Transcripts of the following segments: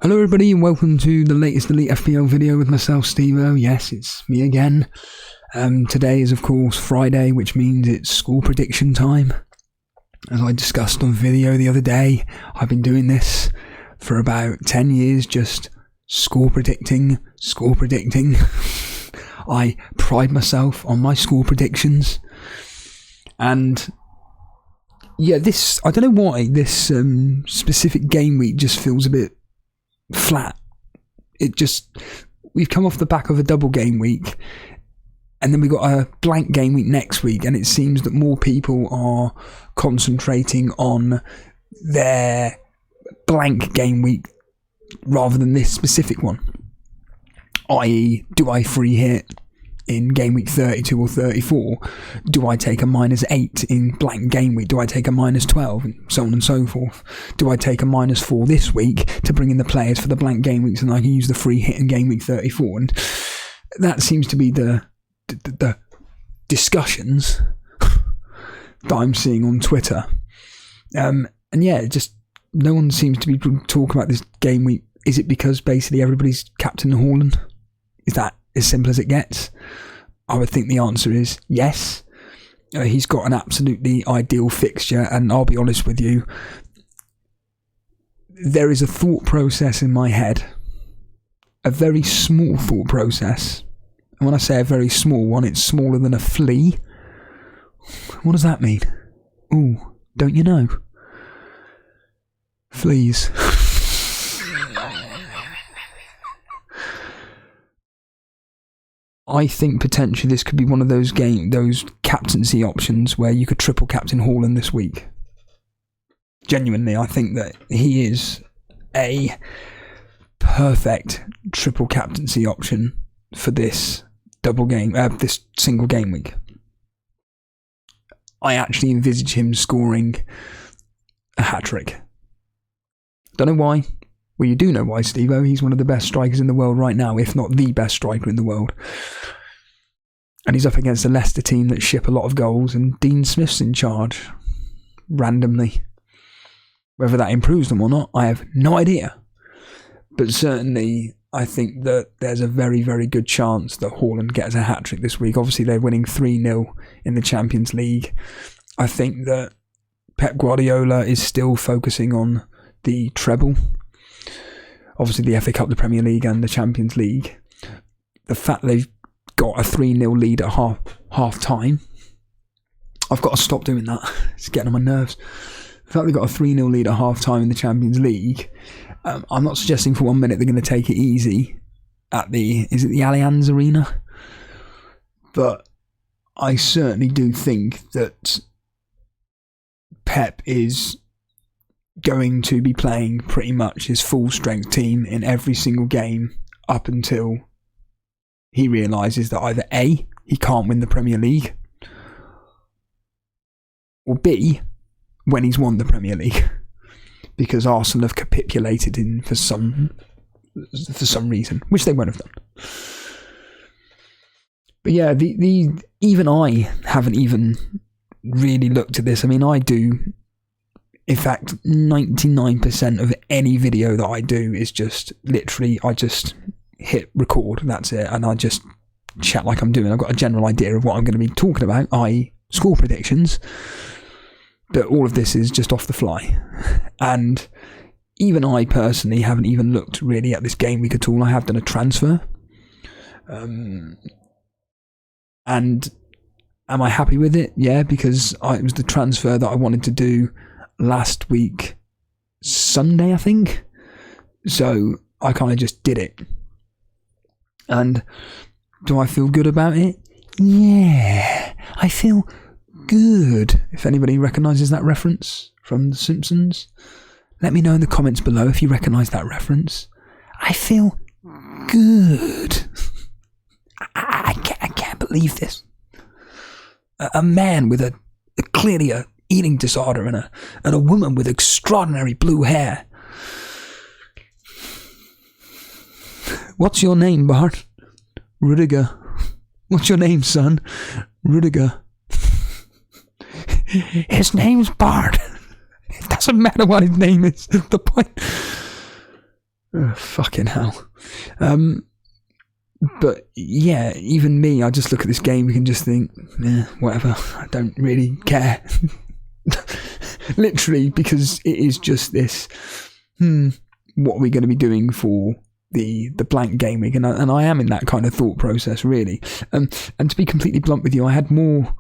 Hello everybody and welcome to the latest Elite FPL video with myself, Steve-O. Yes, it's me again. Today is of course Friday, which means it's score prediction time. As I discussed on video the other day, I've been doing this for about 10 years, just score predicting. I pride myself on my score predictions. And yeah, I don't know why, this specific game week just feels a bit flat. We've come off the back of a double game week, and then we got a blank game week next week, and it seems that more people are concentrating on their blank game week rather than this specific one. I.e., do I free hit in game week 32 or 34? Do I take a -8 in blank game week? Do I take a -12? And so on and so forth. Do I take a -4 this week to bring in the players for the blank game weeks and I can use the free hit in game week 34? And that seems to be the discussions that I'm seeing on Twitter. And yeah, just no one seems to be talking about this game week. Is it because basically everybody's captain Haaland? Is that as simple as it gets? I would think the answer is yes. He's got an absolutely ideal fixture, and I'll be honest with you, there is a thought process in my head, a very small thought process, and when I say a very small one, it's smaller than a flea. What does that mean? Ooh, don't you know? Fleas. I think potentially this could be one of those captaincy options where you could triple captain Haaland this week. Genuinely, I think that he is a perfect triple captaincy option for this this single game week. I actually envisage him scoring a hat-trick. Don't know why. Well, you do know why, Steve-O. He's one of the best strikers in the world right now, if not the best striker in the world. And he's up against a Leicester team that ship a lot of goals, and Dean Smith's in charge. Randomly. Whether that improves them or not, I have no idea. But certainly, I think that there's a very, very good chance that Haaland gets a hat-trick this week. Obviously, they're winning 3-0 in the Champions League. I think that Pep Guardiola is still focusing on the treble. Obviously the FA Cup, the Premier League and the Champions League. The fact they've got a 3-0 lead at half time. I've got to stop doing that. It's getting on my nerves. The fact they've got a 3-0 lead at half time in the Champions League. I'm not suggesting for 1 minute they're going to take it easy at the Allianz Arena? But I certainly do think that Pep is going to be playing pretty much his full strength team in every single game up until he realises that either A, he can't win the Premier League, or B, when he's won the Premier League, because Arsenal have capitulated for some reason, which they won't have done. But yeah, even I haven't even really looked at this. I mean, I do. In fact, 99% of any video that I do is just literally, I just hit record, that's it, and I just chat like I'm doing. I've got a general idea of what I'm going to be talking about, i.e. score predictions, but all of this is just off the fly. And even I personally haven't even looked really at this game week at all. I have done a transfer. And am I happy with it? Yeah, because it was the transfer that I wanted to do last week Sunday, I think. So I kind of just did it. And do I feel good about it? Yeah, I feel good. If anybody recognises that reference from The Simpsons, let me know in the comments below if you recognise that reference. I feel good. I can't believe this. A man with clearly a eating disorder and a woman with extraordinary blue hair. What's your name, Bart? Rudiger. What's your name, son? Rudiger. His name's Bart. It doesn't matter what his name is. The point. Fucking hell. But yeah, even me, I just look at this game and just think, whatever, I don't really care. Literally, because it is just this, what are we going to be doing for the blank game week? And I am in that kind of thought process, really. And to be completely blunt with you, I had more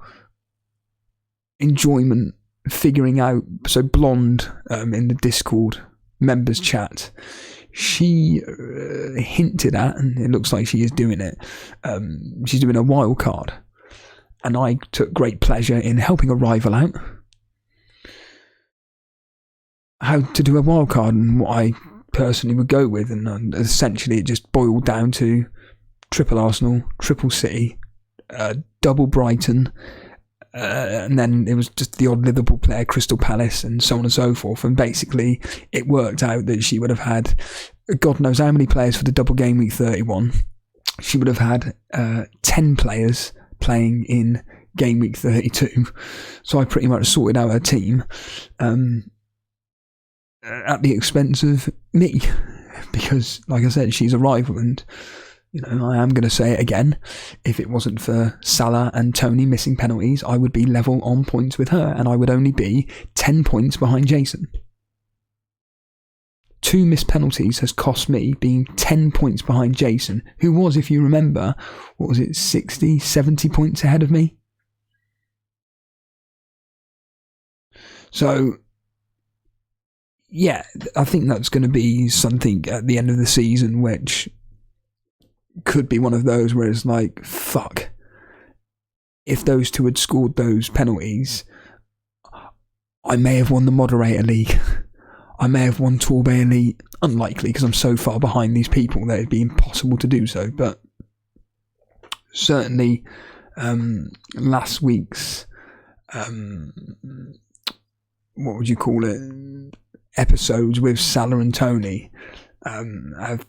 enjoyment figuring out, so Blonde in the Discord members chat, she hinted at, and it looks like she is doing it, she's doing a wild card, and I took great pleasure in helping a rival out how to do a wild card and what I personally would go with, and essentially it just boiled down to triple Arsenal, triple City, double Brighton, and then it was just the odd Liverpool player, Crystal Palace, and so on and so forth. And basically, it worked out that she would have had God knows how many players for the double game week 31. She would have had 10 players playing in game week 32. So I pretty much sorted out her team at the expense of me, because, like I said, she's a rival, and I am going to say it again, if it wasn't for Salah and Tony missing penalties, I would be level on points with her, and I would only be 10 points behind Jason. 2 missed penalties has cost me being 10 points behind Jason, who was, if you remember, 60, 70 points ahead of me? So, yeah, I think that's going to be something at the end of the season which could be one of those where it's like, fuck, if those two had scored those penalties, I may have won the Moderator League. I may have won Torbay Elite. Unlikely, because I'm so far behind these people that it'd be impossible to do so. But certainly, last week's, what would you call it, episodes with Salah and Tony have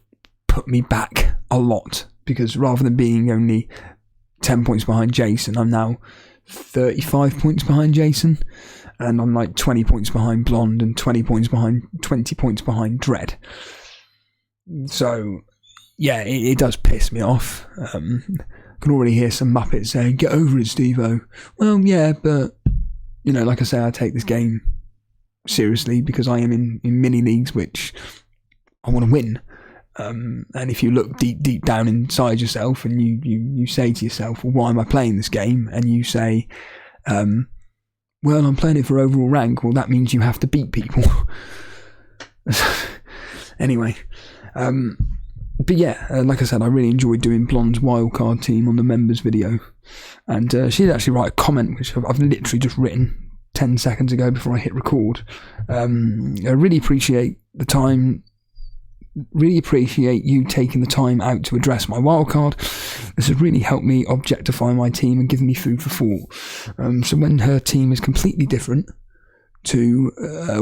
put me back a lot, because rather than being only 10 points behind Jason, I'm now 35 points behind Jason, and I'm like 20 points behind Blonde and 20 points behind Dread. So yeah, it does piss me off. I can already hear some Muppets saying, "Get over it, Steve-O." Well, yeah, but like I say, I take this game seriously because I am in mini leagues which I want to win. And if you look deep down inside yourself and you say to yourself, well, why am I playing this game? And you say, well, I'm playing it for overall rank. Well, that means you have to beat people. Anyway, but yeah, like I said, I really enjoyed doing Blonde's wildcard team on the members video. And she did actually write a comment, which I've literally just written 10 seconds ago before I hit record. I really appreciate the time. Really appreciate you taking the time out to address my wildcard. This has really helped me objectify my team and given me food for thought. So when her team is completely different to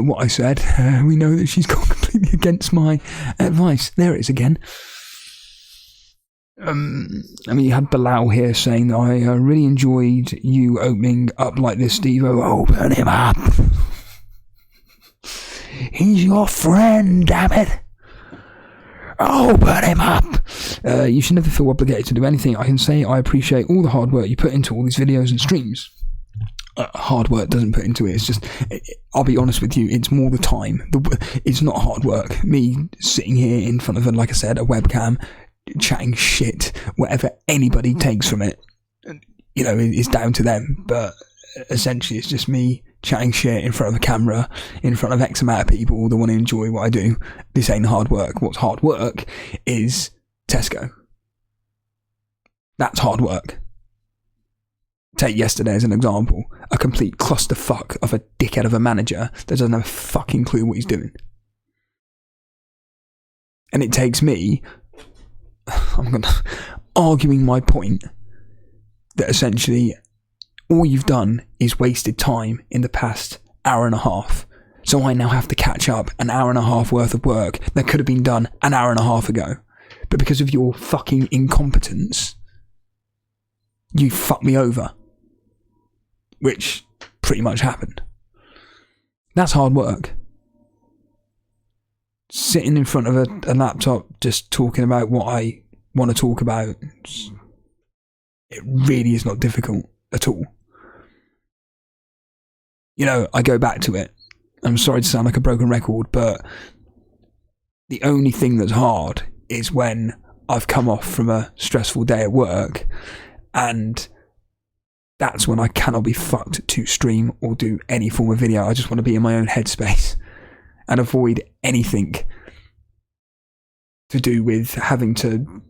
what I said, we know that she's gone completely against my advice. There it is again. You had Bilal here saying that I really enjoyed you opening up like this, Steve-O. Open him up. He's your friend, damn it. Open him up. You should never feel obligated to do anything. I can say I appreciate all the hard work you put into all these videos and streams. Hard work doesn't put into it. It's just, I'll be honest with you, it's more the time. It's not hard work. Me sitting here in front of, like I said, a webcam, chatting shit, whatever anybody takes from it, is down to them. But essentially, it's just me chatting shit in front of a camera, in front of X amount of people that want to enjoy what I do. This ain't hard work. What's hard work is Tesco. That's hard work. Take yesterday as an example. A complete clusterfuck of a dickhead of a manager that doesn't have a fucking clue what he's doing. And it takes me, arguing my point that essentially all you've done is wasted time in the past hour and a half. So I now have to catch up an hour and a half worth of work that could have been done an hour and a half ago. But because of your fucking incompetence, you fucked me over. Which pretty much happened. That's hard work. sitting in front of a laptop just talking about what I want to talk about, it really is not difficult at all. You know, I go back to it. I'm sorry to sound like a broken record, but the only thing that's hard is when I've come off from a stressful day at work, and that's when I cannot be fucked to stream or do any form of video. I just want to be in my own headspace and avoid anything to do with having to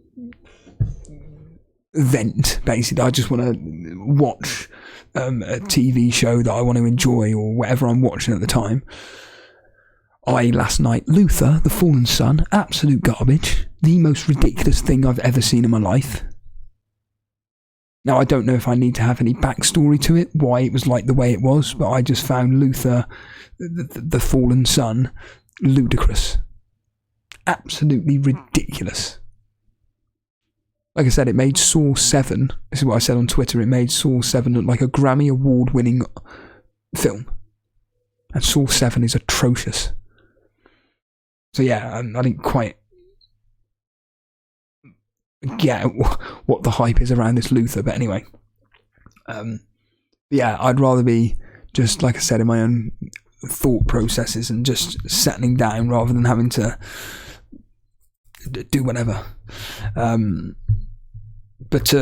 vent, basically. I just want to watch a TV show that I want to enjoy, or whatever I'm watching at the time. Last night, Luther, the Fallen Sun, absolute garbage. The most ridiculous thing I've ever seen in my life. Now, I don't know if I need to have any backstory to it, why it was like the way it was, but I just found Luther, the Fallen Sun, ludicrous. Absolutely ridiculous. Like I said, it made Saw 7, this is what I said on Twitter, it made Saw 7 look like a Grammy Award-winning film. And Saw 7 is atrocious. So yeah, I didn't quite get what the hype is around this Luther, but anyway. Yeah, I'd rather be just, like I said, in my own thought processes and just settling down rather than having to do whatever. But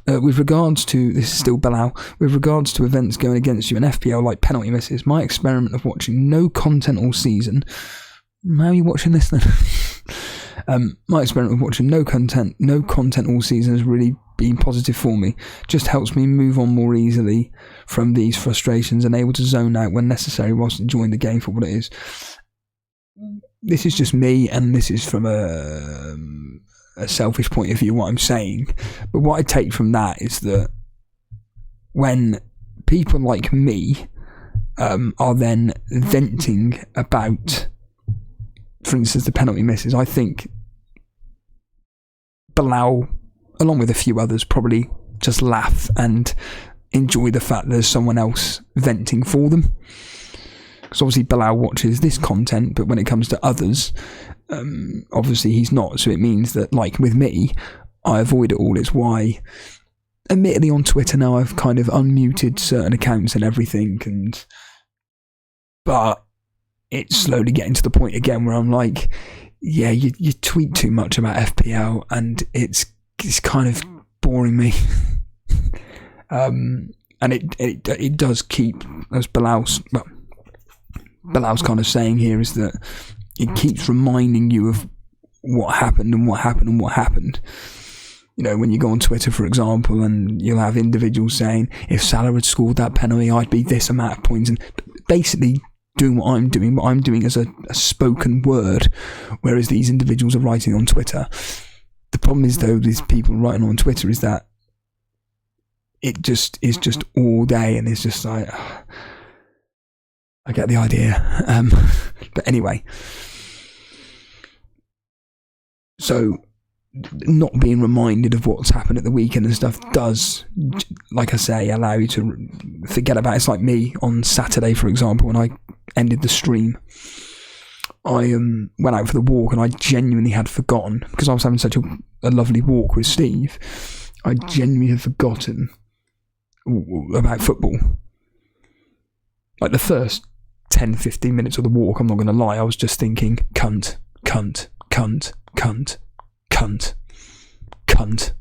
with regards to, this is still Bilal, with regards to events going against you in FPL like penalty misses, my experiment of watching no content all season, how are you watching this then? My experiment of watching no content all season has really been positive for me. Just helps me move on more easily from these frustrations and able to zone out when necessary whilst enjoying the game for what it is. This is just me, and this is from a selfish point of view, what I'm saying. But what I take from that is that when people like me are then venting about, for instance, the penalty misses, I think Bilal, along with a few others, probably just laugh and enjoy the fact there's someone else venting for them. Because obviously Bilal watches this content, but when it comes to others, obviously he's not. So it means that, like with me, I avoid it all. It's why, admittedly, on Twitter now I've kind of unmuted certain accounts and everything, but it's slowly getting to the point again where I'm like, yeah, you tweet too much about FPL and it's kind of boring me. And it does keep, as Bilal's kind of saying here, is that it keeps reminding you of what happened and what happened and what happened. You know, when you go on Twitter, for example, and you'll have individuals saying, if Salah had scored that penalty, I'd be this amount of points, and basically doing what I'm doing as a spoken word, whereas these individuals are writing on Twitter. The problem is, though, these people writing on Twitter is that it just is just all day, and it's just like, I get the idea. But anyway, so not being reminded of what's happened at the weekend and stuff does, like I say, allow you to forget about it. It's like me on Saturday, for example, when I ended the stream. I went out for the walk and I genuinely had forgotten, because I was having such a lovely walk with Steve, I genuinely had forgotten about football. Like the first 10-15 minutes of the walk, I'm not going to lie, I was just thinking, cunt, cunt, cunt, cunt, cunt, cunt.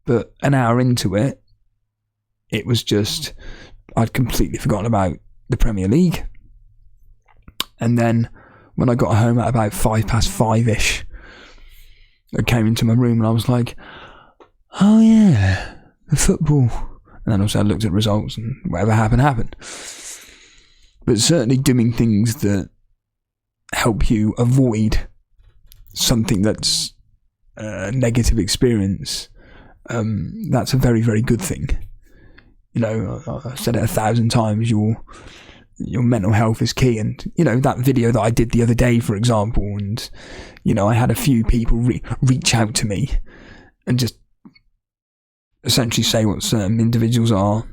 But an hour into it, it was just, I'd completely forgotten about the Premier League. And then when I got home at about 5:05ish, I came into my room and I was like, oh yeah, the football. And then also I looked at results and whatever happened. But certainly doing things that help you avoid something that's a negative experience, that's a very, very good thing. You know, I've said it 1,000 times, your mental health is key. And, you know, that video that I did the other day, for example, and, you know, I had a few people reach out to me and just essentially say what certain individuals are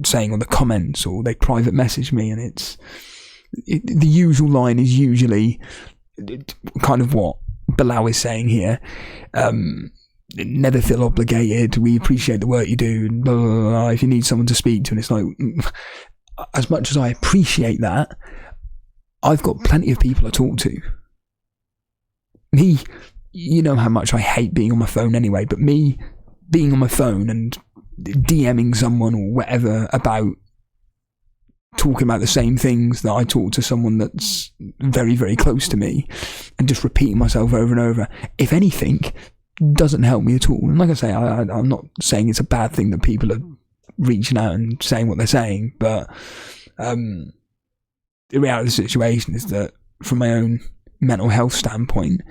saying on the comments, or they private message me, and it's, the usual line is usually kind of what Bilal is saying here. Never feel obligated. We appreciate the work you do. Blah, blah, blah, blah. If you need someone to speak to, and it's like, as much as I appreciate that, I've got plenty of people I talk to. Me, you know how much I hate being on my phone anyway, but me being on my phone and DMing someone or whatever about talking about the same things that I talk to someone that's very, very close to me, and just repeating myself over and over, if anything, doesn't help me at all. And like I say, I'm not saying it's a bad thing that people are reaching out and saying what they're saying, but the reality of the situation is that from my own mental health standpoint,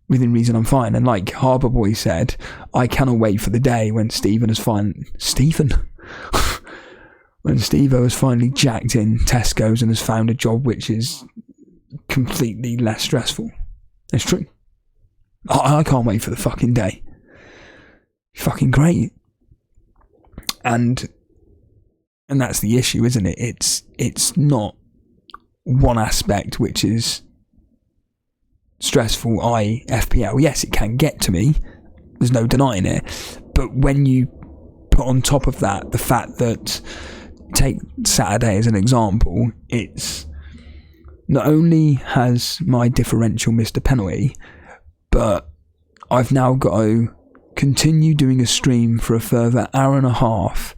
within reason, I'm fine. And like Harbour Boy said, I cannot wait for the day when Stephen has finally when Steve-O has finally jacked in Tesco's and has found a job which is completely less stressful. It's true. I can't wait for the fucking day. Fucking great. And that's the issue, isn't it? It's not one aspect which is stressful, i.e. FPL. Yes, it can get to me. There's no denying it. But when you put on top of that the fact that, take Saturday as an example, it's not only has my differential missed a penalty, but I've now got to continue doing a stream for a further hour and a half,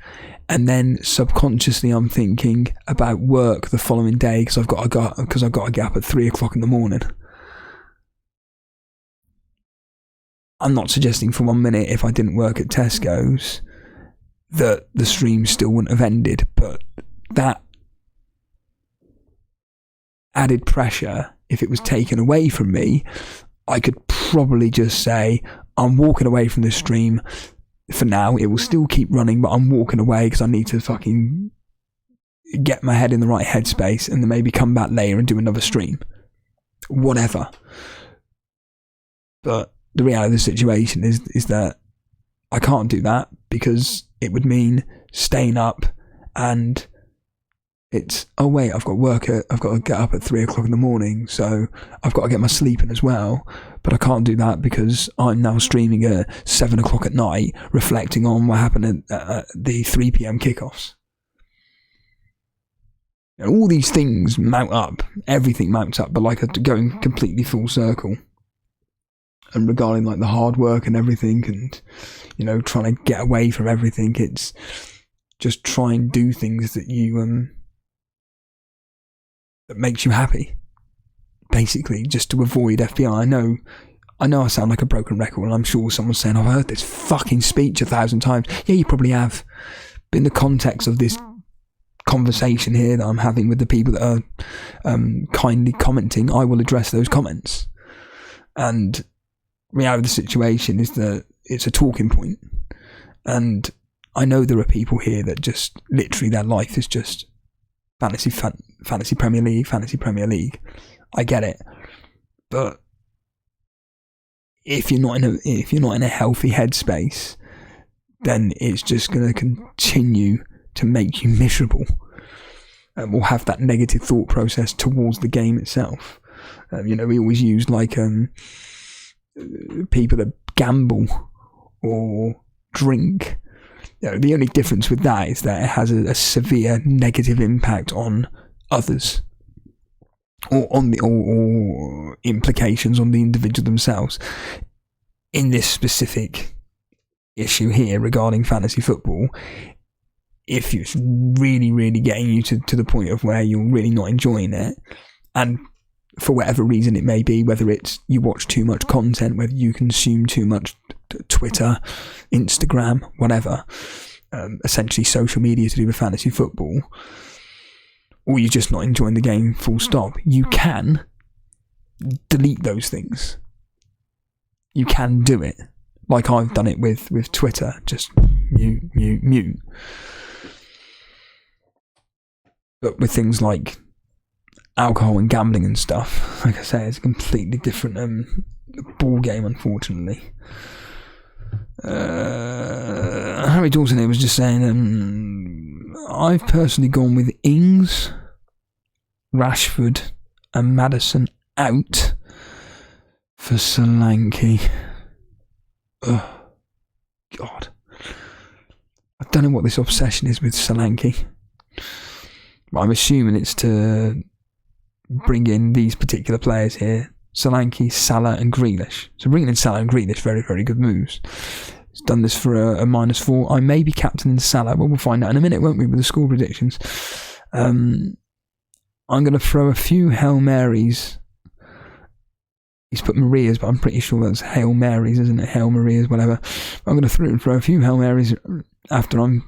and then subconsciously I'm thinking about work the following day because I've got to get up at 3 o'clock in the morning. I'm not suggesting for 1 minute if I didn't work at Tesco's that the stream still wouldn't have ended, but that added pressure, if it was taken away from me, I could probably just say, I'm walking away from the stream for now. It will still keep running, but I'm walking away because I need to fucking get my head in the right headspace, and then maybe come back later and do another stream. Whatever. But the reality of the situation is that I can't do that, because it would mean staying up, and it's, oh wait, I've got to get up at 3 o'clock in the morning, so I've got to get my sleep in as well. But I can't do that because I'm now streaming at 7 o'clock at night, reflecting on what happened at the 3 p.m. kickoffs. And all these things mount up, everything mounts up, but like going completely full circle. And regarding like the hard work and everything, and you know, trying to get away from everything, it's just try and do things that you that makes you happy, basically, just to avoid FPL. I know I sound like a broken record, and I'm sure someone's saying, I've heard this fucking speech 1,000 times. Yeah, you probably have. But in the context of this conversation here that I'm having with the people that are kindly commenting, I will address those comments. And reality of the situation is that it's a talking point, and I know there are people here that just literally their life is just fantasy Premier League. I get it, but if you're not in a healthy headspace, then it's just going to continue to make you miserable, and will have that negative thought process towards the game itself. You know, we always use like people that gamble or drink. You know, the only difference with that is that it has a severe negative impact on others, or implications on the individual themselves. In this specific issue here regarding fantasy football, if it's really, really getting you to the point of where you're really not enjoying it, and for whatever reason it may be, whether it's you watch too much content, whether you consume too much Twitter, Instagram, whatever, essentially social media to do with fantasy football, or you're just not enjoying the game full stop, you can delete those things. You can do it, like I've done it with Twitter, just mute. But with things like alcohol and gambling and stuff, like I say, it's a completely different ball game, unfortunately. Harry Dawson here was just saying, I've personally gone with Ings Rashford and Maddison out for Solanke. Oh, God. I don't know what this obsession is with Solanke. I'm assuming it's to bring in these particular players here. Solanke, Salah and Grealish. So bringing in Salah and Grealish, very, very good moves. He's done this for a -4. I may be captaining Salah, but we'll find out in a minute, won't we, with the score predictions. I'm going to throw a few Hail Marys. He's put Marias, but I'm pretty sure that's Hail Marys, isn't it? Hail Marias, whatever. I'm going to throw a few Hail Marys after I'm...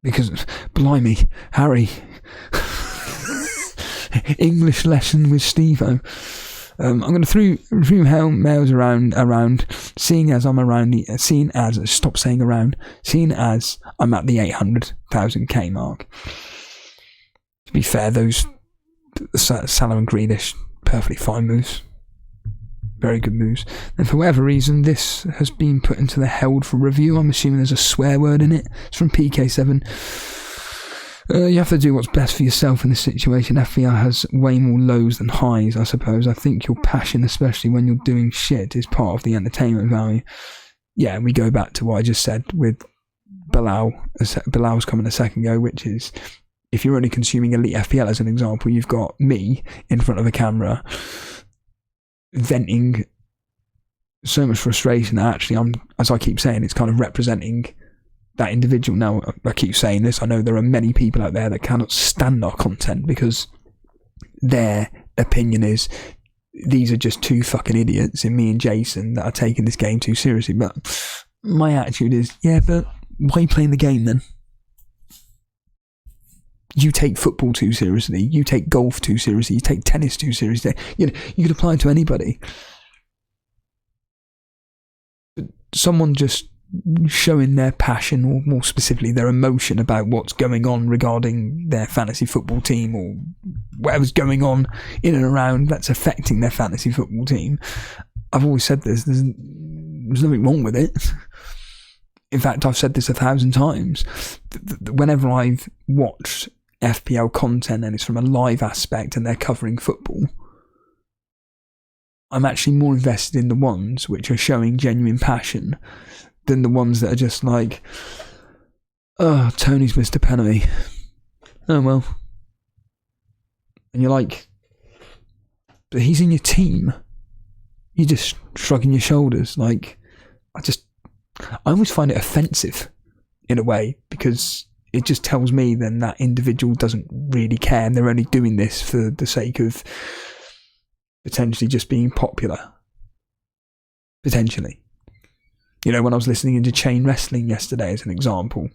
Because, blimey, Harry... English lesson with Steve-O. I'm going to throw Hail Marys around, seeing as I'm at the 800,000k mark. To be fair, those Salah and Grealish, perfectly fine moves. Very good moves. And for whatever reason, this has been put into the held for review. I'm assuming there's a swear word in it. It's from PK7. You have to do what's best for yourself in this situation. FPL has way more lows than highs, I suppose. I think your passion, especially when you're doing shit, is part of the entertainment value. Yeah, we go back to what I just said with Bilal. Bilal's coming a second ago, which is, if you're only consuming Elite FPL as an example, you've got me in front of a camera venting so much frustration that actually as I keep saying, it's kind of representing that individual. Now, I keep saying this, I know there are many people out there that cannot stand our content because their opinion is these are just two fucking idiots in me and Jason that are taking this game too seriously. But my attitude is, yeah, but why are you playing the game then? You take football too seriously, you take golf too seriously, you take tennis too seriously. You know, you could apply it to anybody. But someone just showing their passion, or more specifically their emotion about what's going on regarding their fantasy football team, or whatever's going on in and around that's affecting their fantasy football team. I've always said this, there's nothing wrong with it. In fact, I've said this 1,000 times. Whenever I've watched FPL content and it's from a live aspect and they're covering football, I'm actually more invested in the ones which are showing genuine passion than the ones that are just like, oh, Tony's missed a penalty. Oh, well. And you're like, but he's in your team. You're just shrugging your shoulders. Like, I always find it offensive in a way, because it just tells me then that individual doesn't really care and they're only doing this for the sake of potentially just being popular. Potentially. You know, when I was listening into Chain Wrestling yesterday as an example,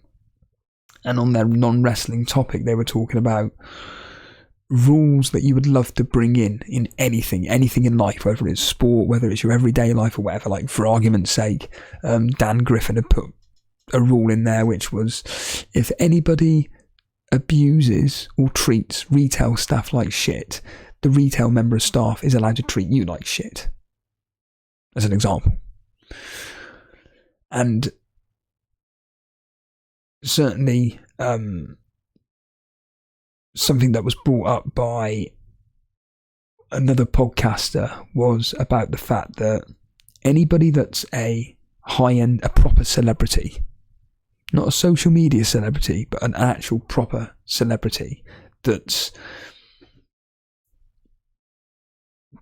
and on their non-wrestling topic, they were talking about rules that you would love to bring in anything in life, whether it's sport, whether it's your everyday life or whatever. Like, for argument's sake, Dan Griffin had put a rule in there which was, if anybody abuses or treats retail staff like shit, the retail member of staff is allowed to treat you like shit. As an example. And certainly something that was brought up by another podcaster was about the fact that anybody that's a high-end, a proper celebrity, not a social media celebrity, but an actual proper celebrity that's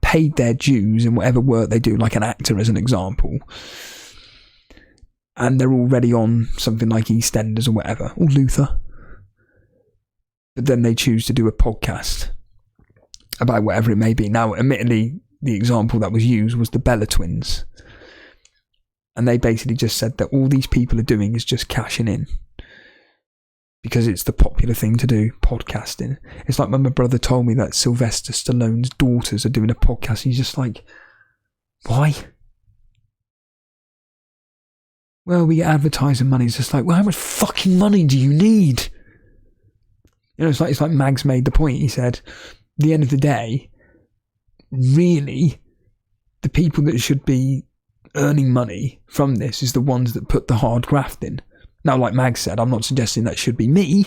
paid their dues in whatever work they do, like an actor as an example, and they're already on something like EastEnders or whatever, or Luther, but then they choose to do a podcast about whatever it may be. Now, admittedly, the example that was used was the Bella Twins, and they basically just said that all these people are doing is just cashing in because it's the popular thing to do, podcasting. It's like when my brother told me that Sylvester Stallone's daughters are doing a podcast. He's just like, why? Well, we get advertising money. It's just like, well, how much fucking money do you need? You know, it's like Mags made the point. He said, at the end of the day, really, the people that should be earning money from this is the ones that put the hard graft in. Now, like Mags said, I'm not suggesting that should be me,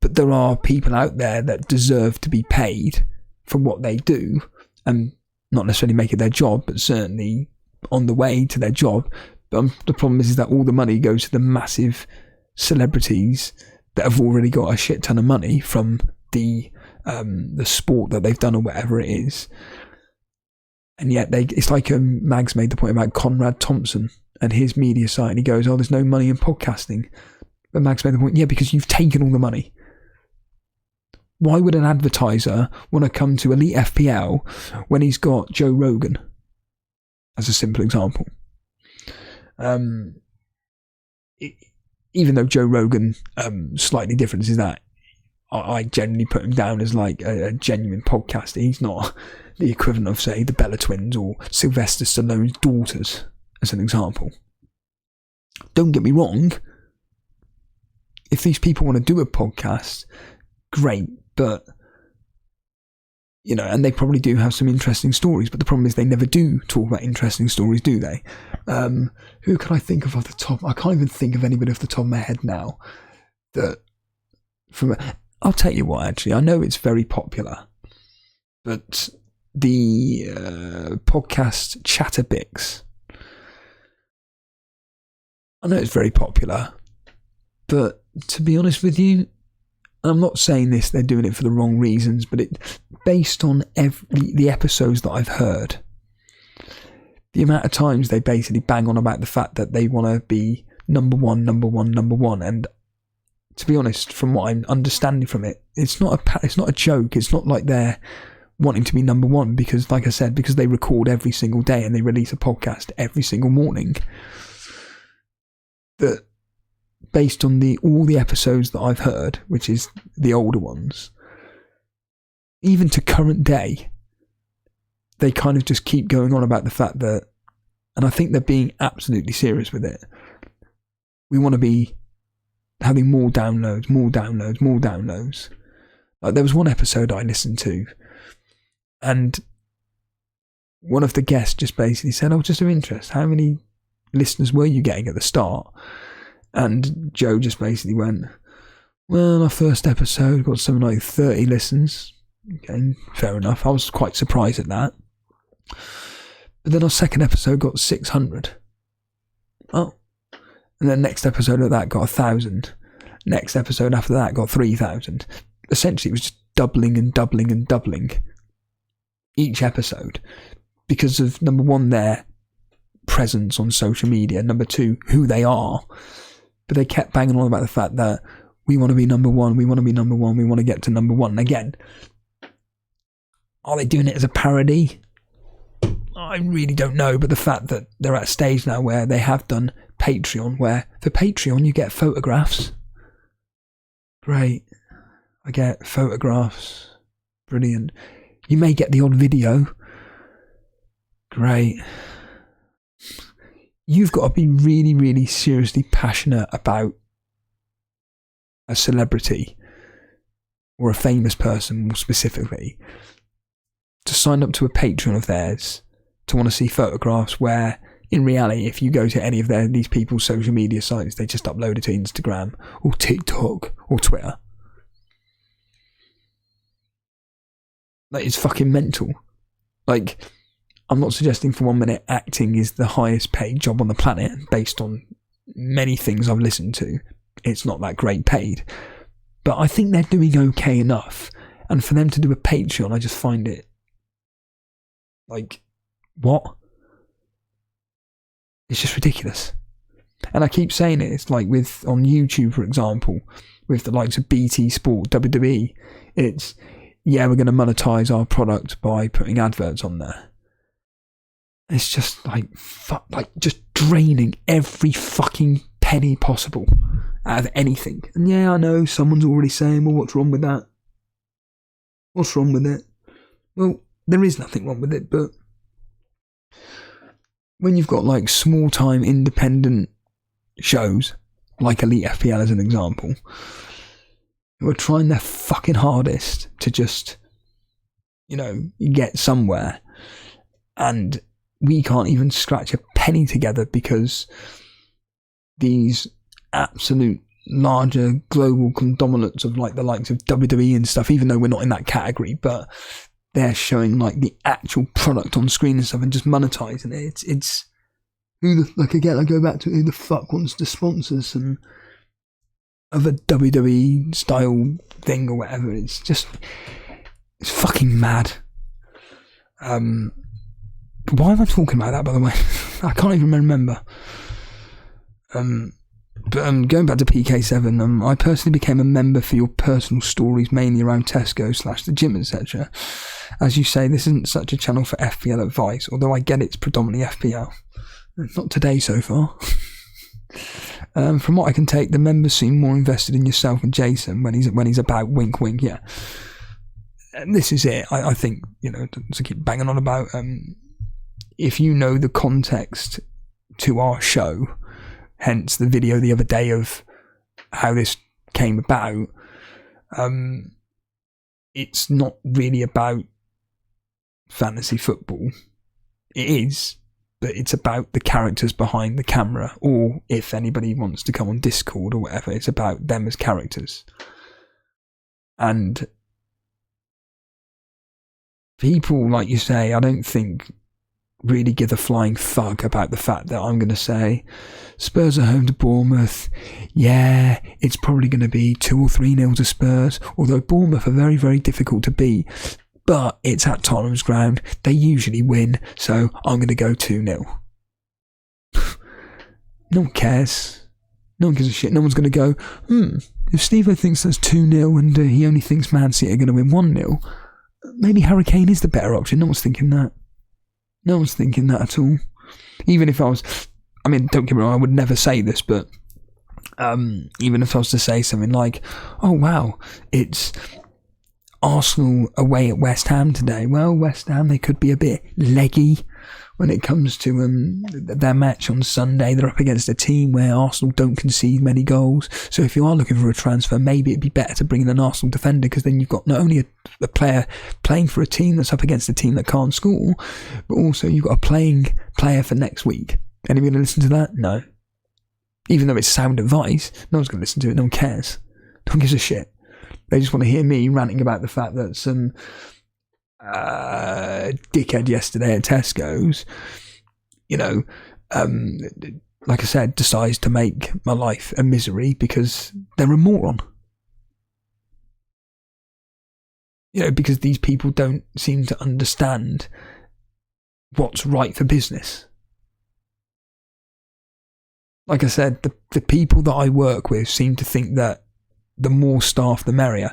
but But there are people out there that deserve to be paid for what they do, and not necessarily make it their job, but certainly on the way to their job. But the problem is that all the money goes to the massive celebrities that have already got a shit ton of money from the sport that they've done or whatever it is. And yet it's like Mags made the point about Conrad Thompson and his media site, and he goes, oh, there's no money in podcasting. But Mags made the point, yeah, because you've taken all the money. Why would an advertiser want to come to Elite FPL when he's got Joe Rogan, as a simple example? Even though Joe Rogan, slightly different is that I generally put him down as like a genuine podcaster. He's not the equivalent of, say, the Bella Twins or Sylvester Stallone's daughters, as an example. Don't get me wrong. If these people want to do a podcast, great, but, you know, and they probably do have some interesting stories, but the problem is they never do talk about interesting stories, do they? Who can I think of off the top? I can't even think of anybody off the top of my head now. I'll tell you what, actually, I know it's very popular, but the podcast Chatterbix, I know it's very popular, but to be honest with you, I'm not saying this, they're doing it for the wrong reasons, but based on the episodes that I've heard, the amount of times they basically bang on about the fact that they want to be number one, and to be honest, from what I'm understanding from it, it's not a joke. It's not like they're wanting to be number one because, like I said, because they record every single day and they release a podcast every single morning. That based on all the episodes that I've heard, which is the older ones, even to current day, they kind of just keep going on about the fact that, and I think they're being absolutely serious with it, we want to be having more downloads. Like, there was one episode I listened to, and one of the guests just basically said, oh, just of interest, how many listeners were you getting at the start? And Joe just basically went, well, our first episode got something like 30 listens. Okay, fair enough. I was quite surprised at that. But then our second episode got 600. Oh. And then next episode of that got 1,000. Next episode after that got 3,000. Essentially, it was just doubling and doubling and doubling each episode because of, number one, their presence on social media, number two, who they are. But they kept banging on about the fact that we want to be number one, we want to be number one, we want to get to number one. And again, are they doing it as a parody? I really don't know, but the fact that they're at a stage now where they have done Patreon, where for Patreon you get photographs. Great. I get photographs. Brilliant. You may get the odd video. Great. You've got to be really, really seriously passionate about a celebrity or a famous person more specifically to sign up to a Patreon of theirs to want to see photographs where, in reality, if you go to any of these people's social media sites, they just upload it to Instagram or TikTok or Twitter. Like, it's fucking mental. Like, I'm not suggesting for 1 minute acting is the highest paid job on the planet. Based on many things I've listened to, it's not that great paid. But I think they're doing okay enough. And for them to do a Patreon, I just find it like, what? It's just ridiculous. And I keep saying it. It's like on YouTube, for example, with the likes of BT Sport, WWE, it's, yeah, we're going to monetize our product by putting adverts on there. It's just like just draining every fucking penny possible out of anything. And yeah, I know someone's already saying, well, what's wrong with that? What's wrong with it? Well, there is nothing wrong with it, but when you've got like small-time independent shows, like Elite FPL as an example, who are trying their fucking hardest to just, you know, get somewhere, and we can't even scratch a penny together because these absolute larger global conglomerates of like the likes of WWE and stuff, even though we're not in that category, but they're showing like the actual product on screen and stuff and just monetizing it. It's who the, like again, I go back to who the fuck wants to sponsor some other WWE style thing or whatever. It's fucking mad. Why am I talking about that, by the way? I can't even remember. But going back to PK7, I personally became a member for your personal stories, mainly around Tesco / the gym, etc. As you say, this isn't such a channel for FPL advice, although I get it's predominantly FPL. Not today so far. From what I can take, the members seem more invested in yourself and Jason when he's about wink wink, yeah. And this is it. I think, you know, to keep banging on about, if you know the context to our show, hence the video the other day of how this came about, it's not really about fantasy football. It is, but it's about the characters behind the camera, or if anybody wants to come on Discord or whatever, it's about them as characters. And people, like you say, I don't think really give a flying fuck about the fact that I'm going to say Spurs are home to Bournemouth. Yeah, it's probably going to be 2 or 3-0 to Spurs, although Bournemouth are very, very difficult to beat. But it's at Tottenham's ground. They usually win, so I'm going to go 2-0. No one cares. No one gives a shit. No one's going to go, if Steve-O thinks that's 2-0 and he only thinks Man City are going to win 1-0, maybe Harry Kane is the better option. No one's thinking that. No one's thinking that at all. Even if I was... I mean, don't get me wrong, I would never say this, but even if I was to say something like, oh wow, it's Arsenal away at West Ham today. Well, West Ham, they could be a bit leggy when it comes to their match on Sunday. They're up against a team where Arsenal don't concede many goals. So if you are looking for a transfer, maybe it'd be better to bring in an Arsenal defender, because then you've got not only a player playing for a team that's up against a team that can't score, but also you've got a playing player for next week. Anybody going to listen to that? No. Even though it's sound advice, no one's going to listen to it. No one cares. No one gives a shit. They just want to hear me ranting about the fact that some dickhead yesterday at Tesco's, you know, like I said, decides to make my life a misery because they're a moron. You know, because these people don't seem to understand what's right for business. Like I said, the people that I work with seem to think that the more staff, the merrier.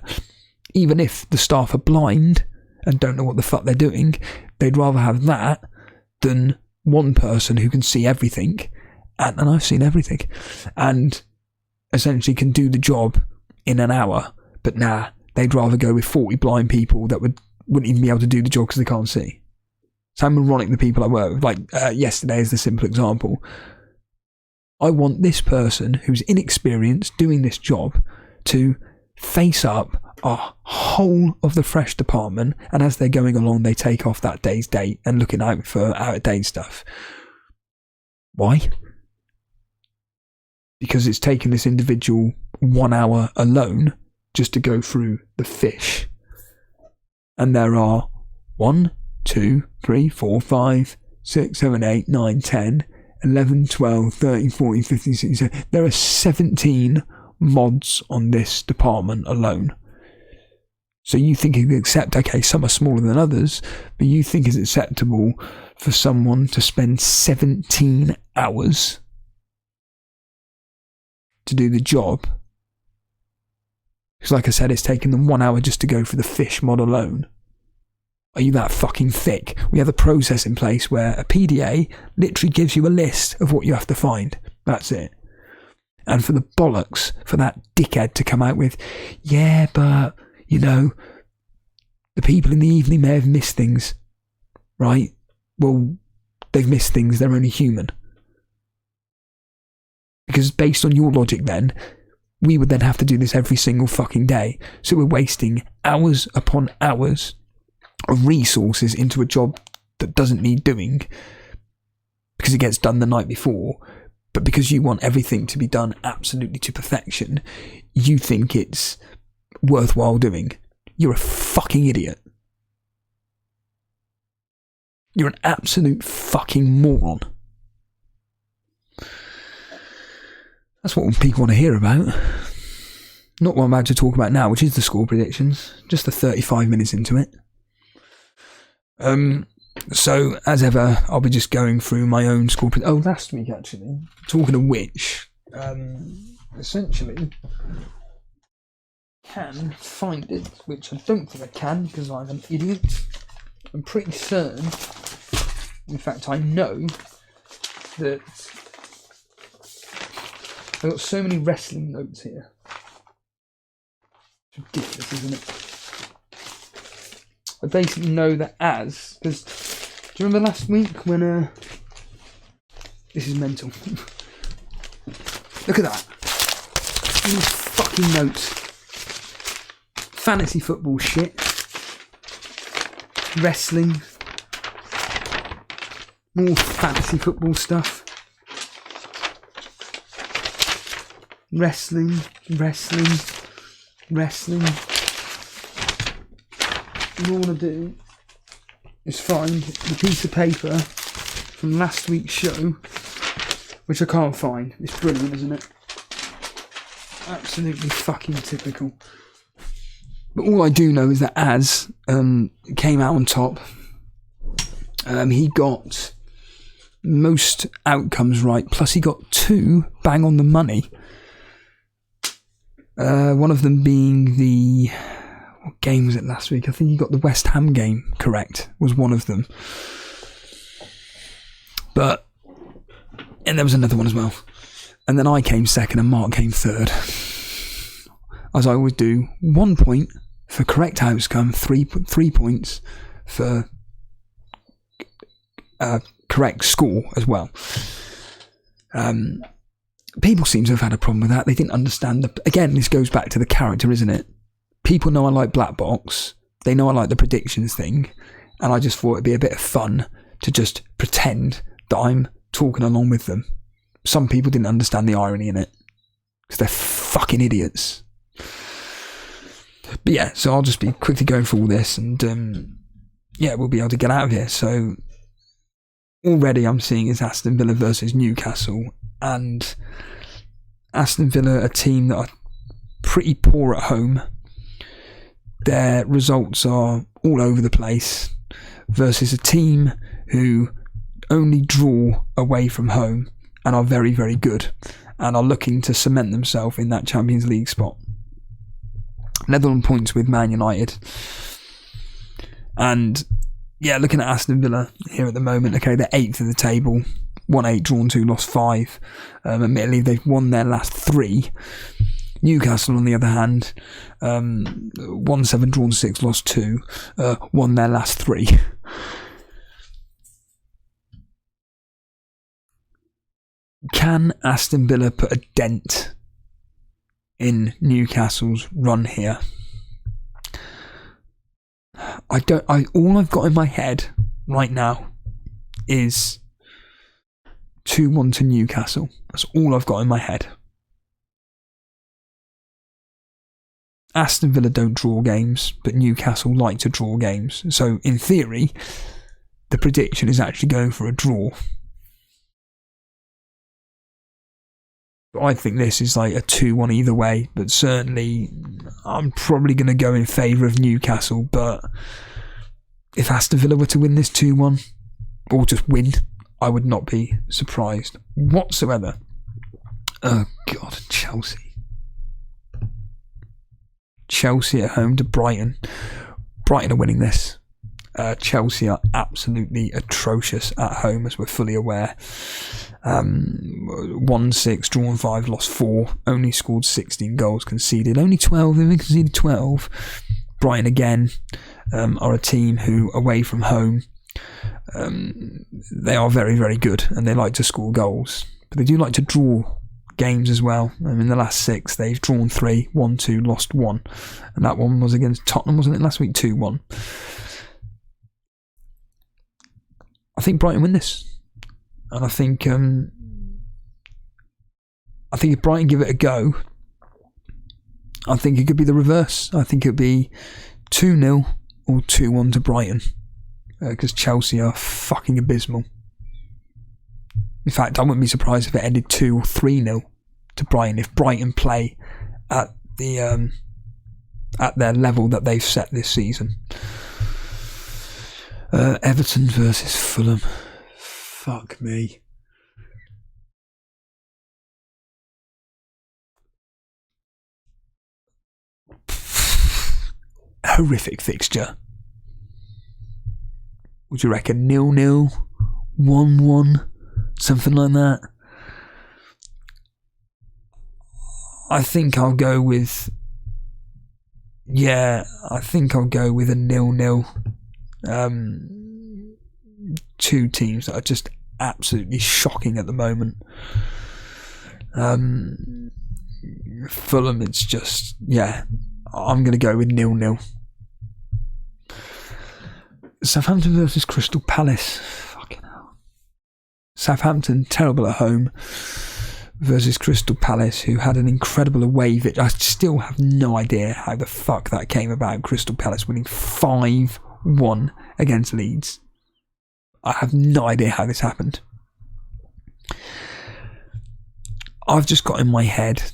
Even if the staff are blind and don't know what the fuck they're doing, they'd rather have that than one person who can see everything, and I've seen everything, and essentially can do the job in an hour. But nah, they'd rather go with 40 blind people that wouldn't even be able to do the job because they can't see. So I'm moronic the people I work with. Like yesterday is the simple example. I want this person who's inexperienced doing this job to face up a whole of the fresh department, and as they're going along they take off that day's date and looking out for out-of-date stuff. Why? Because it's taken this individual 1 hour alone just to go through the fish. And there are 1, 2, 3, 4, 5, 6, 7, 8, 9, 10, 11, 12, 13, 14, 15, 16, 17. There are 17 mods on this department alone. So you think you accept, okay, some are smaller than others, but you think it's acceptable for someone to spend 17 hours to do the job? Because like I said, it's taken them 1 hour just to go for the fish mod alone. Are you that fucking thick? We have a process in place where a PDA literally gives you a list of what you have to find. That's it. And for the bollocks, for that dickhead to come out with, yeah, but, you know, the people in the evening may have missed things, right? Well, they've missed things, they're only human. Because based on your logic then, we would then have to do this every single fucking day. So we're wasting hours upon hours of resources into a job that doesn't need doing because it gets done the night before. But because you want everything to be done absolutely to perfection, you think it's worthwhile doing. You're a fucking idiot. You're an absolute fucking moron. That's what people want to hear about. Not what I'm about to talk about now, which is the score predictions. Just the 35 minutes into it. So, as ever, I'll be just going through my own score predictions. Oh, last week, actually. Talking of which, essentially, can find it, which I don't think I can because I'm an idiot. I'm pretty certain, in fact, I know that I've got so many wrestling notes here. It's ridiculous, isn't it? I basically know that because do you remember last week when this is mental. Look at that. These fucking notes. Fantasy football shit. Wrestling. More fantasy football stuff. Wrestling. All I want to do is find the piece of paper from last week's show, which I can't find. It's brilliant, isn't it? Absolutely fucking typical. But all I do know is that Az came out on top. He got most outcomes right, plus he got 2 bang on the money. One of them being the... What game was it last week? I think he got the West Ham game correct, was one of them. And there was another one as well. And then I came second and Mark came third. As I always do, 1 point for correct outcome, 3 points for correct score as well. People seem to have had a problem with that. They didn't understand. Again, this goes back to the character, isn't it? People know I like Black Box. They know I like the predictions thing. And I just thought it'd be a bit of fun to just pretend that I'm talking along with them. Some people didn't understand the irony in it. Because they're fucking idiots. But yeah, so I'll just be quickly going through all this. And we'll be able to get out of here. So already I'm seeing is Aston Villa versus Newcastle. And Aston Villa, a team that are pretty poor at home. Their results are all over the place versus a team who only draw away from home and are very, very good and are looking to cement themselves in that Champions League spot. Level on points with Man United. And yeah, looking at Aston Villa here at the moment, okay, they're 8th of the table, 1-8, drawn 2, lost 5. Admittedly, they've won their last 3. Newcastle, on the other hand, 1-7, drawn 6, lost 2, won their last 3. Can Aston Villa put a dent in Newcastle's run here? All I've got in my head right now is 2-1 to Newcastle. That's all I've got in my head. Aston Villa don't draw games, but Newcastle like to draw games. So, in theory, the prediction is actually going for a draw. But I think this is like a 2-1 either way, but certainly I'm probably going to go in favour of Newcastle. But if Aston Villa were to win this 2-1, or just win, I would not be surprised whatsoever. Oh God, Chelsea. Chelsea at home to Brighton. Brighton are winning this. Chelsea are absolutely atrocious at home, as we're fully aware. 1-6, drawn 5, lost 4. Only scored 16 goals, conceded only 12. They've conceded 12. Brighton again are a team who, away from home, they are very, very good, and they like to score goals. But they do like to draw games as well. In the last 6, they've drawn 3, won 2, lost 1, and that one was against Tottenham, wasn't it, last week? 2-1. I think Brighton win this, and I think I think if Brighton give it a go, I think it could be the reverse. I think it would be 2-0 or 2-1 to Brighton, because Chelsea are fucking abysmal. In fact, I wouldn't be surprised if it ended 2 or 3-0 to Brighton if Brighton play at the at their level that they've set this season. Everton versus Fulham. Fuck me. Horrific fixture. Would you reckon 0-0, 1-1, something like that? I think I'll go with... Yeah, I think I'll go with a 0-0. Two teams that are just absolutely shocking at the moment. Fulham, it's just... Yeah, I'm going to go with 0-0. Southampton versus Crystal Palace. Fucking hell. Southampton, terrible at home, versus Crystal Palace, who had an incredible away victory. I still have no idea how the fuck that came about. Crystal Palace winning 5-1 against Leeds. I have no idea how this happened. I've just got in my head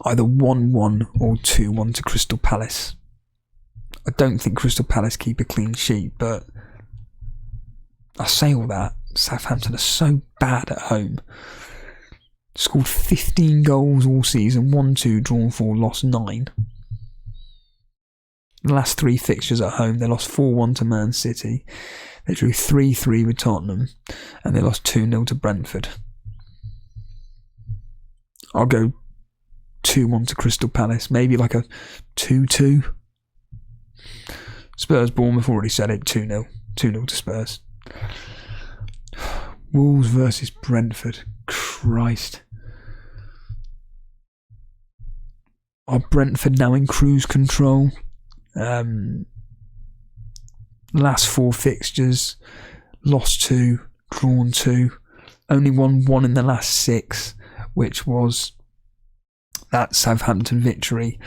either 1-1 or 2-1 to Crystal Palace. I don't think Crystal Palace keep a clean sheet, but I say all that. Southampton are so bad at home. Scored 15 goals all season, 1-2, drawn 4, lost 9. The last 3 fixtures at home, they lost 4-1 to Man City. They drew 3-3 with Tottenham, and they lost 2-0 to Brentford. I'll go 2-1 to Crystal Palace, maybe like a 2-2. Spurs, Bournemouth, already said it, 2-0. 2-0 to Spurs. Wolves versus Brentford. Christ. Are Brentford now in cruise control? Last 4 fixtures, lost 2, drawn 2, only won 1 in the last 6, which was that Southampton victory.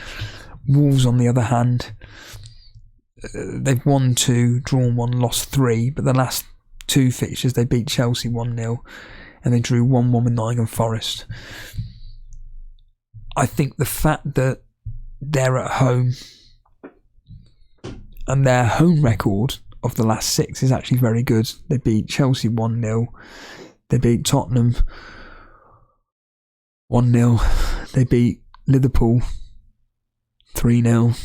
Wolves, on the other hand, they've won 2, drawn 1, lost 3, but the last 2 fixtures they beat Chelsea 1-0 and they drew 1-1 with Nottingham Forest. I think the fact that they're at home and their home record of the last 6 is actually very good. They beat Chelsea 1-0, they beat Tottenham 1-0, they beat Liverpool 3-0,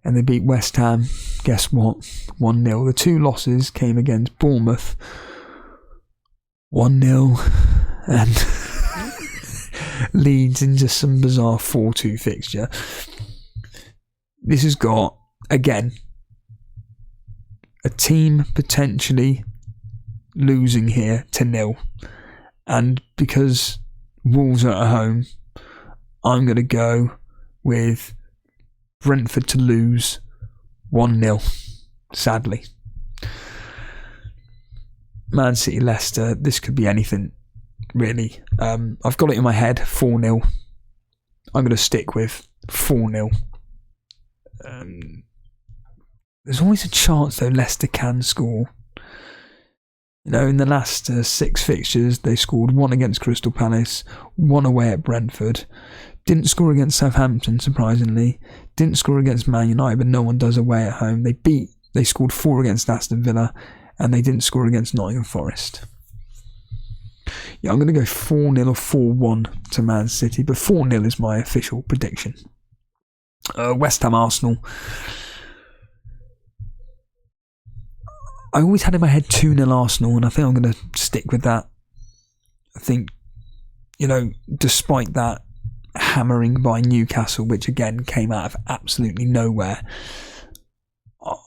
and they beat West Ham, guess what, 1-0. The 2 losses came against Bournemouth 1-0 and Leeds in just some bizarre 4-2 fixture. This has got, again, a team potentially losing here to 0. And because Wolves are at home, I'm going to go with Brentford to lose 1-0, sadly. Man City, Leicester, this could be anything, really. I've got it in my head, 4-0. I'm going to stick with 4-0. There's always a chance, though, Leicester can score. You know, in the last 6 fixtures, they scored 1 against Crystal Palace, 1 away at Brentford. Didn't score against Southampton, surprisingly. Didn't score against Man United, but no one does away at home. They scored 4 against Aston Villa, and they didn't score against Nottingham Forest. Yeah, I'm going to go 4-0 or 4-1 to Man City, but 4-0 is my official prediction. West Ham, Arsenal. I always had in my head 2-0 Arsenal, and I think I'm going to stick with that. I think, you know, despite that hammering by Newcastle, which again came out of absolutely nowhere,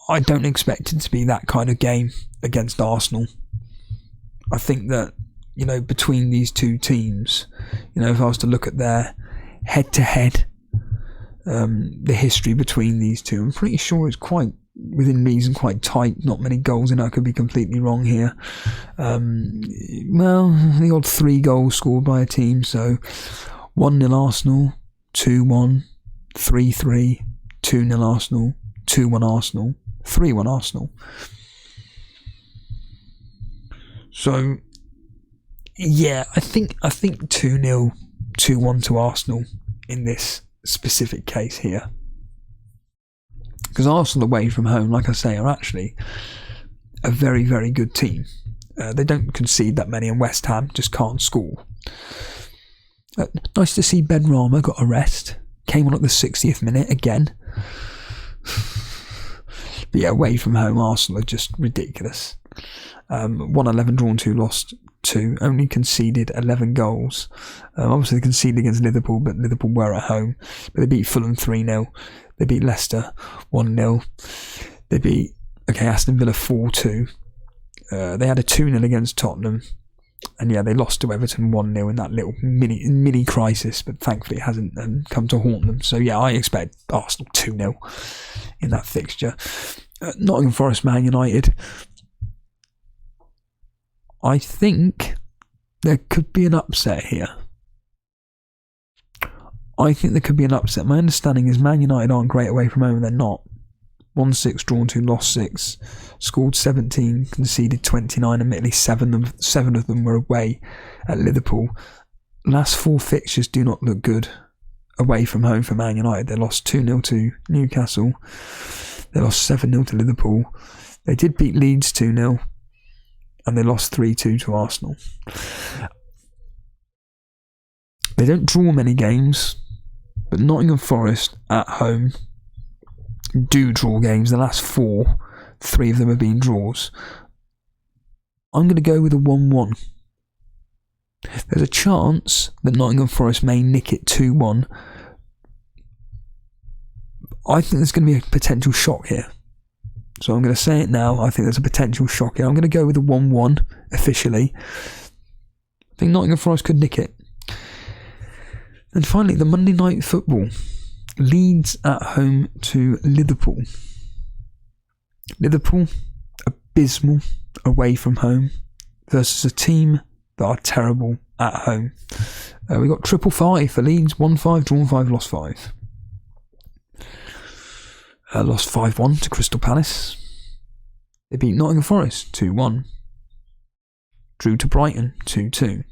I don't expect it to be that kind of game against Arsenal. I think that, you know, between these 2 teams, you know, if I was to look at their head-to-head, the history between these 2, I'm pretty sure it's quite within reason, quite tight. Not many goals in it. I could be completely wrong here. Well, the odd 3 goals scored by a team, so 1-0 Arsenal, 2-1, 3-3, 2-0 Arsenal, 2-1 Arsenal, 3-1 Arsenal. So, yeah, I think 2-0, 2-1 to Arsenal in this specific case here. Because Arsenal away from home, like I say, are actually a very, very good team. They don't concede that many, and West Ham just can't score. Nice to see Ben Rama got a rest. Came on at the 60th minute again. But yeah, away from home, Arsenal are just ridiculous. 1-11 drawn 2, lost 2. Only conceded 11 goals. Obviously they conceded against Liverpool, but Liverpool were at home. But they beat Fulham 3-0. They beat Leicester 1-0. They beat Aston Villa 4-2. They had a 2-0 against Tottenham. And yeah, they lost to Everton 1-0 in that little mini crisis, but thankfully it hasn't come to haunt them. So yeah, I expect Arsenal 2-0 in that fixture. Nottingham Forest, Man United. I think there could be an upset here. My understanding is Man United aren't great away from home, and they're not. 1-6 drawn 2, lost 6, scored 17, conceded 29. Admittedly, seven of them were away at Liverpool. Last 4 fixtures do not look good away from home for Man United. They lost 2-0 to Newcastle. They lost 7-0 to Liverpool. They did beat Leeds 2-0, and they lost 3-2 to Arsenal. They don't draw many games, but Nottingham Forest at home do draw games. The last 4, 3 of them have been draws. I'm going to go with a 1-1. There's a chance that Nottingham Forest may nick it 2-1. I think there's going to be a potential shock here. So I'm going to say it now. I think there's a potential shock here. I'm going to go with a 1-1 officially. I think Nottingham Forest could nick it. And finally, the Monday Night Football. Leeds at home to Liverpool. Liverpool, abysmal away from home versus a team that are terrible at home. We got 555 for Leeds. 1-5, drawn 5, lost 5. Lost 5-1 to Crystal Palace. They beat Nottingham Forest 2-1. Drew to Brighton 2-2.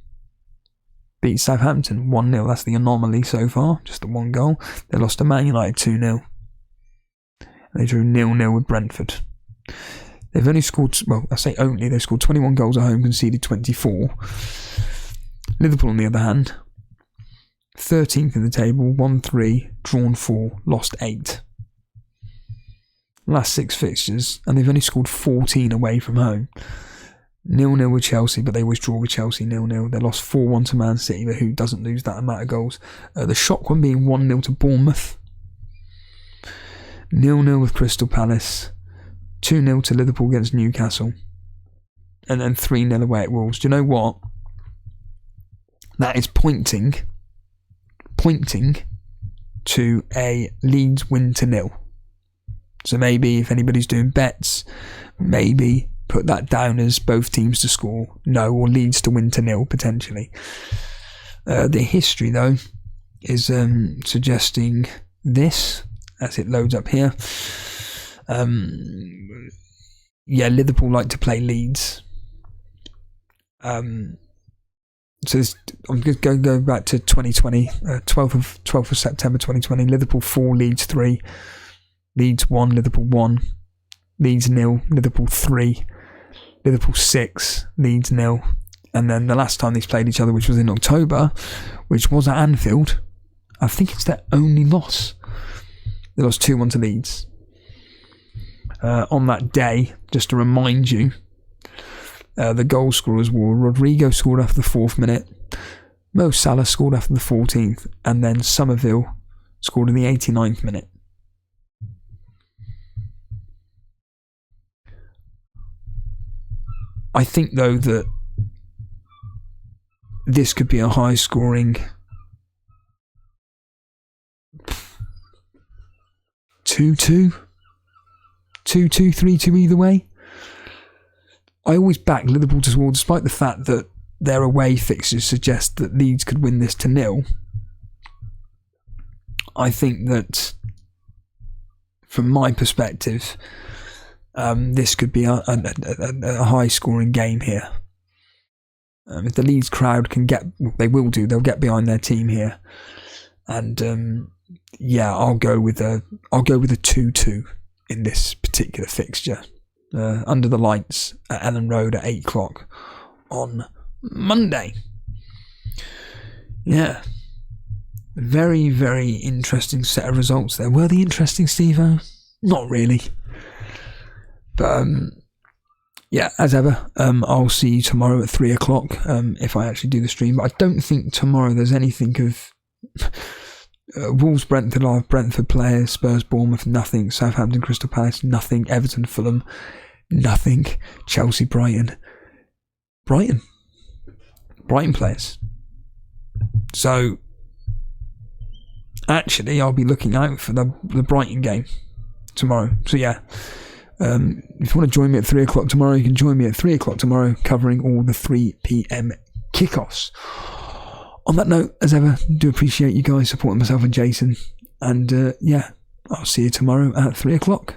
Beat Southampton 1-0. That's the anomaly so far. Just the 1 goal. They lost to Man United 2-0. And they drew 0-0 with Brentford. They've only scored, well, I say only, they've scored 21 goals at home, conceded 24. Liverpool, on the other hand, 13th in the table, 1-3, drawn 4, lost 8. Last 6 fixtures, and they've only scored 14 away from home. 0-0 with Chelsea, but they always draw with Chelsea 0-0. They lost 4-1 to Man City, but who doesn't lose that amount of goals? The shock one being 1-0 to Bournemouth. 0-0 with Crystal Palace. 2-0 to Liverpool against Newcastle. And then 3-0 away at Wolves. Do you know what? That is pointing to a Leeds win to 0. So maybe if anybody's doing bets, maybe put that down as both teams to score no, or Leeds to win to 0 potentially. The history though is suggesting this as it loads up here. Liverpool like to play Leeds. So this, I'm going to go back to 2020, 12th of September 2020. Liverpool 4, Leeds 3, Leeds 1, Liverpool 1, Leeds 0, Liverpool 3, Liverpool 6, Leeds 0. And then the last time these played each other, which was in October, which was at Anfield, I think it's their only loss. They lost 2-1 to Leeds. On that day, just to remind you, the goal scorers were Rodrigo scored after the 4th minute, Mo Salah scored after the 14th, and then Somerville scored in the 89th minute. I think though that this could be a high scoring 2-2, 2-2, 3-2 either way. I always back Liverpool to score, despite the fact that their away fixtures suggest that Leeds could win this to 0. I think that, from my perspective, this could be a high-scoring game here. If the Leeds crowd can get, they will do. They'll get behind their team here, and I'll go with a 2-2 in this particular fixture, under the lights at Ellen Road at 8 o'clock on Monday. Yeah. Very, very interesting set of results there. Were they interesting, Steve-O? Not really. But, as ever, I'll see you tomorrow at 3 o'clock if I actually do the stream. But I don't think tomorrow there's anything of Wolves, Brentford, I'll have Brentford players, Spurs, Bournemouth, nothing. Southampton, Crystal Palace, nothing. Everton, Fulham, nothing. Chelsea, Brighton players. So, actually, I'll be looking out for the Brighton game tomorrow. So, yeah. If you want to join me at 3 o'clock tomorrow, you can join me at 3 o'clock tomorrow, covering all the 3 p.m. kickoffs. On that note, as ever, do appreciate you guys supporting myself and Jason. And, I'll see you tomorrow at 3 o'clock.